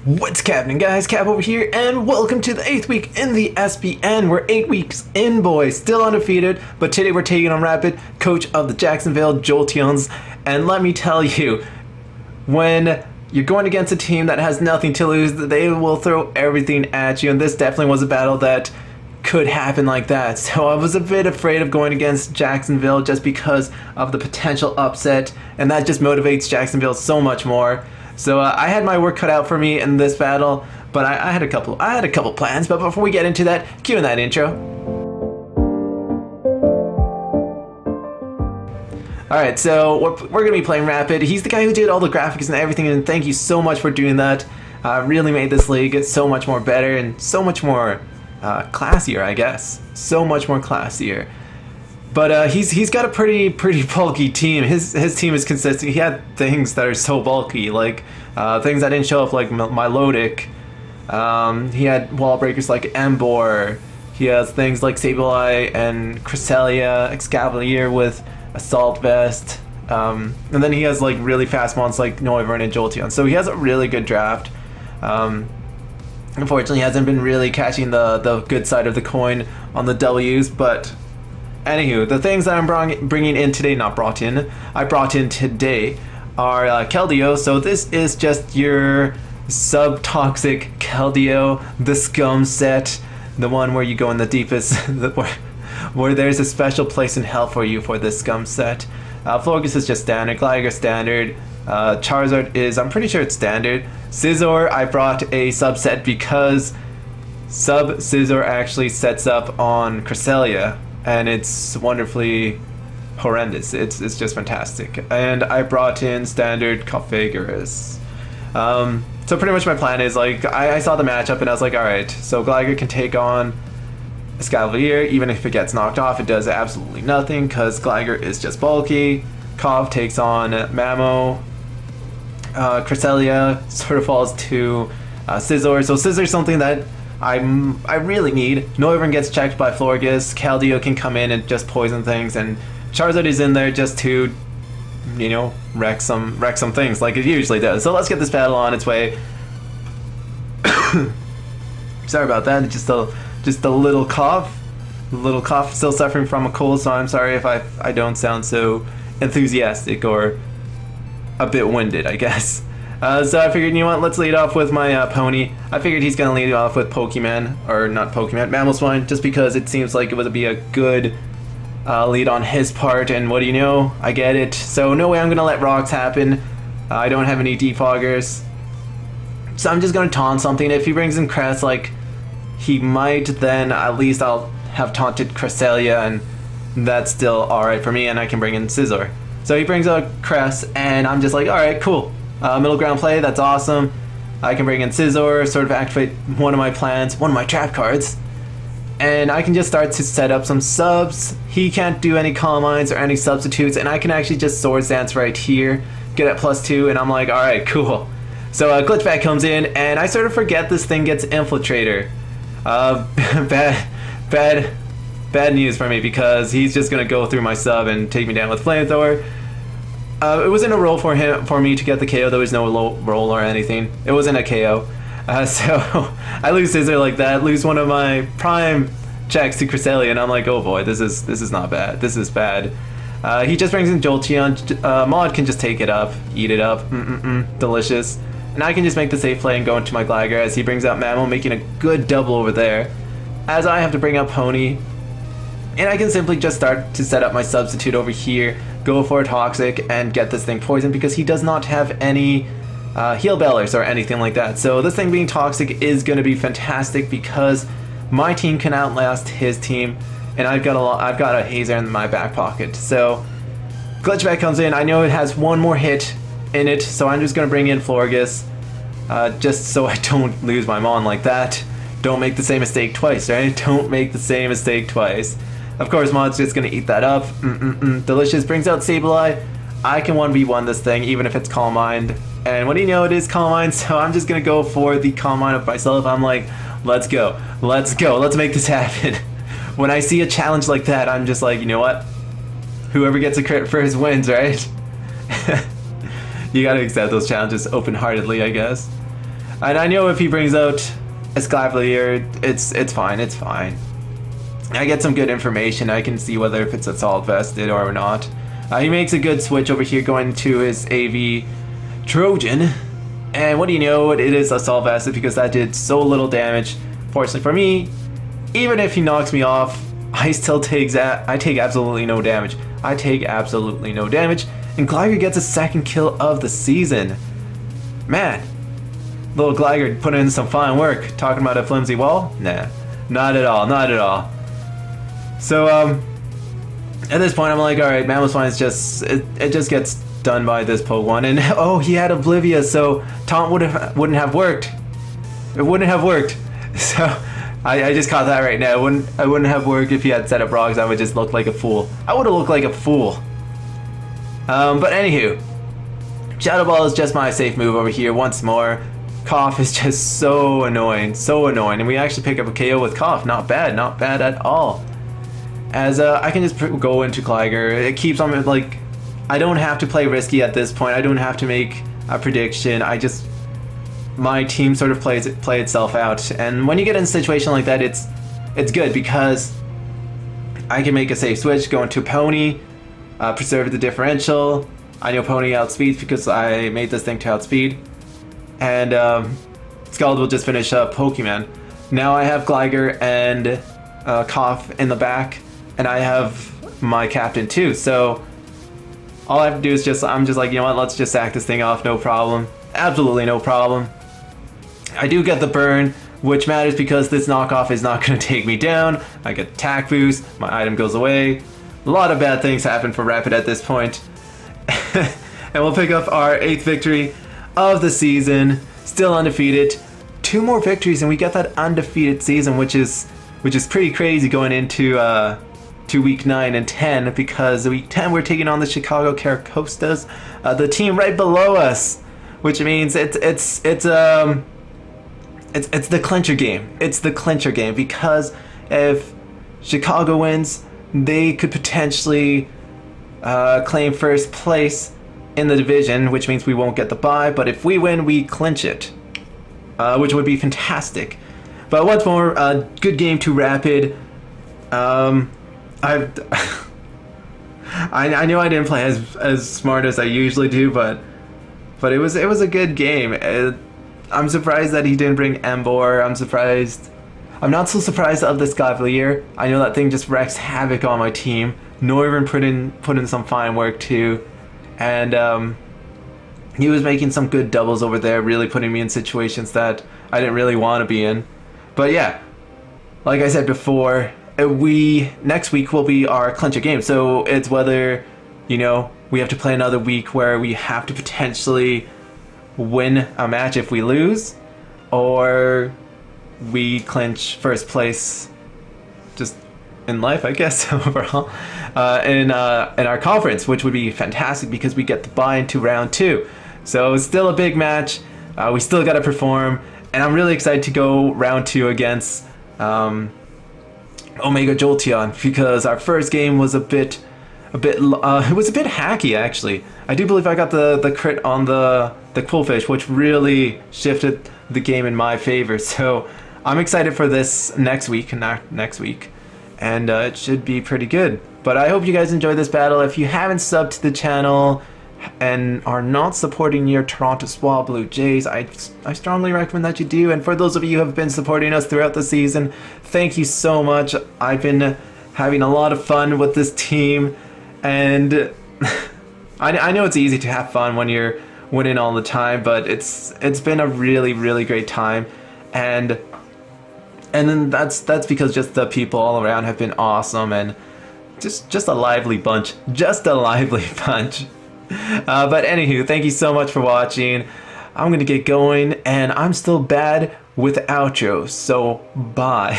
What's happening, guys? Cap over here, and welcome to the 8th week in the SBN. We're 8 weeks in, boys, still undefeated, but today we're taking on Rappid, coach of the Jacksonville Jolteons. And let me tell you, when you're going against a team that has nothing to lose, they will throw everything at you, and this definitely was a battle that could happen like that. So I was a bit afraid of going against Jacksonville just because of the potential upset, and that just motivates Jacksonville so much more. So I had my work cut out for me in this battle, but I had a couple plans. But before we get into that, cue in that intro. Alright, so we're going to be playing Rappid. He's the guy who did all the graphics and everything, and thank you so much for doing that. Really made this league so much more better and so much more classier, I guess. So much more classier. But he's got a pretty bulky team. His team is consistent. He had things that are so bulky, like things that didn't show up, like Milotic. He had wall breakers like Embor. He has things like Sableye and Cresselia, Excavalier with Assault Vest. And then he has like really fast ones like Noivern and Jolteon. So he has a really good draft. Unfortunately, he hasn't been really catching the good side of the coin on the W's, but anywho, the things that I'm bringing in today, I brought in today are Keldeo. So this is just your sub-toxic Keldeo, the scum set, the one where you go in the deepest, where there's a special place in hell for you for this scum set. Florges is just standard, Gligar standard, Charizard is, I'm pretty sure it's standard. Scizor, I brought a subset because Scizor actually sets up on Cresselia, and it's wonderfully horrendous. It's just fantastic. And I brought in standard Cofagorus. So pretty much my plan is, like, I saw the matchup and I was like, alright, so Gligar can take on Escavalier. Even if it gets knocked off, it does absolutely nothing because Gligar is just bulky. Cough takes on Mamo. Cresselia sort of falls to Scizor. So Scizor is something that I really need. Noivern gets checked by Florges. Keldeo can come in and just poison things, and Charizard is in there just to, you know, wreck some things like it usually does. So let's get this battle on its way. Sorry about that. Just a little cough. Still suffering from a cold, so I'm sorry if I don't sound so enthusiastic or a bit winded, I guess. So I figured, you know what, let's lead off with my pony. I figured he's gonna lead off with Mamoswine, just because it seems like it would be a good lead on his part, and what do you know, I get it. So no way I'm gonna let rocks happen. I don't have any defoggers, so I'm just gonna taunt something. If he brings in Crest, like he might, then at least I'll have taunted Cresselia, and that's still alright for me, and I can bring in Scizor. So he brings out Crest, and I'm just like, alright, cool. Middle ground play, that's awesome. I can bring in Scizor, sort of activate one of my plans, one of my trap cards, and I can just start to set up some subs. He can't do any Calm Minds or any substitutes, and I can actually just Swords Dance right here, get at +2, and I'm like, alright, cool. So Glitchback comes in, and I sort of forget this thing gets Infiltrator. Bad news for me, because he's just gonna go through my sub and take me down with Flamethrower. It wasn't a roll for me to get the KO. There was no low roll or anything. It wasn't a KO. So I lose Scizor like that, lose one of my prime checks to Cresselia, and I'm like, oh boy, this is not bad. This is bad. He just brings in Jolteon. Mod can just take it up, eat it up. Delicious. And I can just make the safe play and go into my Gligar as he brings out Mamo, making a good double over there. As I have to bring up Pony, and I can simply just start to set up my substitute over here, go for a Toxic, and get this thing poisoned because he does not have any Heal Bellers or anything like that. So this thing being Toxic is going to be fantastic because my team can outlast his team, and I've got a Hazer in my back pocket. So Glitchback comes in. I know it has one more hit in it, so I'm just going to bring in Florges, just so I don't lose my Mon like that. Don't make the same mistake twice, right? Don't make the same mistake twice. Of course, Mod's just gonna eat that up. Delicious brings out Sableye. I can 1v1 this thing, even if it's Calm Mind. And what do you know, it is Calm Mind, so I'm just gonna go for the Calm Mind of myself. I'm like, let's go, let's make this happen. When I see a challenge like that, I'm just like, you know what? Whoever gets a crit first wins, right? You gotta accept those challenges open-heartedly, I guess. And I know if he brings out a Scavalier, it's fine, it's fine. I get some good information. I can see whether if it's assault vested or not. He makes a good switch over here going to his AV Trojan. And what do you know, it is assault vested because that did so little damage. Fortunately for me, even if he knocks me off, I still take absolutely no damage. I take absolutely no damage. And Gligar gets a second kill of the season. Man, little Gligar put in some fine work. Talking about a flimsy wall? Nah, not at all, not at all. So, at this point, I'm like, alright, Mamoswines it just gets done by this Pokemon. And, oh, he had Oblivious, so Taunt wouldn't have worked. It wouldn't have worked. So, I just caught that right now. I wouldn't have worked if he had set up rocks. I would just look like a fool. I would have looked like a fool. But anywho, Shadow Ball is just my safe move over here once more. Cough is just so annoying, and we actually pick up a KO with Cough. Not bad at all. As I can just go into Gligar. It keeps on, like, I don't have to play risky at this point. I don't have to make a prediction. My team sort of play itself out. And when you get in a situation like that, it's good because I can make a safe switch, go into Pony, preserve the differential. I know Pony outspeeds because I made this thing to outspeed. And Scald will just finish up Pokemon. Now I have Gligar and Cough in the back, and I have my captain too. So all I have to do is I'm just like, you know what, let's just sack this thing off, no problem. Absolutely no problem. I do get the burn, which matters because this knockoff is not going to take me down. I get attack boost, my item goes away. A lot of bad things happen for Rappid at this point. And we'll pick up our 8th victory of the season, still undefeated. 2 more victories and we get that undefeated season, which is pretty crazy going into to week 9 and 10, because week 10 we're taking on the Chicago Carracostas, the team right below us, which means it's the clincher game. It's the clincher game because if Chicago wins, they could potentially claim first place in the division, which means we won't get the bye, but if we win, we clinch it, which would be fantastic. But once more, good game to Rappid. I knew I didn't play as smart as I usually do, but it was a good game. I'm surprised that he didn't bring Emboar. I'm not so surprised of this Scavalier. I know that thing just wreaks havoc on my team. Norvin put in some fine work too, and he was making some good doubles over there, really putting me in situations that I didn't really want to be in. But yeah, like I said before, next week will be our clincher game. So it's whether, you know, we have to play another week where we have to potentially win a match if we lose, or we clinch first place just in life, I guess, overall, in our conference, which would be fantastic because we get the bye into round 2. So it's still a big match. We still got to perform, and I'm really excited to go round 2 against OmegaJolteon, because our first game was it was a bit hacky actually. I do believe I got the crit on the Quillfish, which really shifted the game in my favor. So I'm excited for this next week, and it should be pretty good. But I hope you guys enjoyed this battle. If you haven't subbed to the channel and are not supporting your Toronto SwaBlu Jays, I strongly recommend that you do. And for those of you who have been supporting us throughout the season, thank you so much. I've been having a lot of fun with this team, and I know it's easy to have fun when you're winning all the time, but it's been a really, really great time, and then that's because just the people all around have been awesome, and just a lively bunch, But anywho, thank you so much for watching. I'm gonna get going, and I'm still bad with outros, so bye.